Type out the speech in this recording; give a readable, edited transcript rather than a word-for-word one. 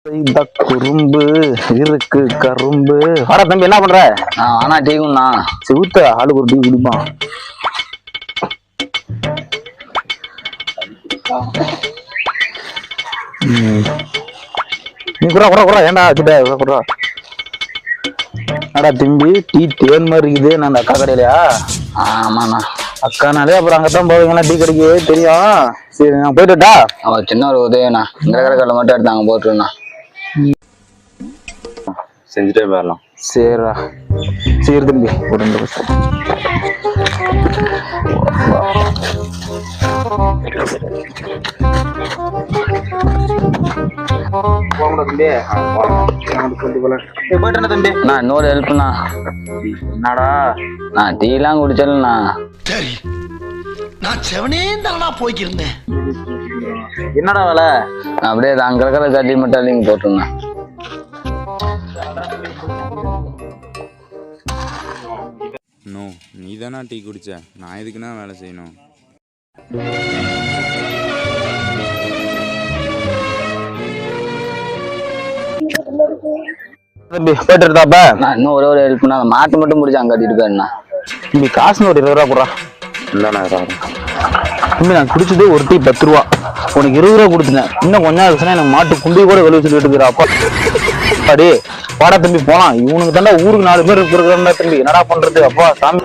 இந்த குறும்பு இருக்கு கரும்பு. வாடா தம்பி, என்ன பண்ற? ஆனா டீக்கும்ண்ணா சிவுத்த ஆளுக்கு ஒரு டீ குடிப்பான். நீ குறா குறா குறா ஏன்டா வச்சுட்ட குறா. அடா தம்பி, டீ தேன் மாதிரி இருக்குது. நான் அந்த அக்கா கடையிலையா? ஆமாண்ணா. அக்கானாலே அப்புறம் அங்கத்தான் போவீங்களா டீ கடைக்கு, தெரியும். சரி நான் போயிட்டுட்டா. அவன் சின்ன ஒரு உதவிண்ணா, இந்த கடைக்கால மட்டும் எடுத்தாங்க போட்டுருண்ணா. செஞ்சுட்டே போயிடலாம். சரிடா, சரி தம்பி உடம்பு. அண்ணா இன்னொரு ஹெல்ப்ண்ணா. என்னடா? நான் டீ எல்லாம் குடிச்சலண்ணா. சரி, நான் செவனே தானா போய்க்கிருந்தேன். என்னடா வேலை? நான் அப்படியே அங்க இருக்கிற தட்டி மட்டும் நீங்க போட்டுருண்ணா. நோ, நீ தானா டீ குடிச்ச, நான் எதுக்குன்னா வேலை செய்யணும்? தம்பி போயிட்டு இருந்தாப்ப நான் இன்னும் ஒரே ஒரு ஹெல்ப்ண்ணா, அந்த மாட்டு மட்டும் முடிச்சு அங்க கட்டிட்டு போயிருண்ணா. தம்பி காசு ஒரு 20 ரூபா கொடுறா. இல்லைண்ணா தம்பி நான் குடிச்சது ஒரு டீ 10 ரூபா, உனக்கு 20 ரூபா கொடுத்துட்டேன். இன்னும் கொஞ்ச நேரம் ஆச்சுன்னா எனக்கு மாட்டு குண்டி கூட வெளியே சொல்லிட்டு இருக்கிறா. அப்பா அடி வாடா தம்பி போலாம். இவனுக்கு தாண்டா ஊருக்கு 4 பேர் இருக்கிறதா தம்பி, என்னடா பண்றது? அப்பா சாமி.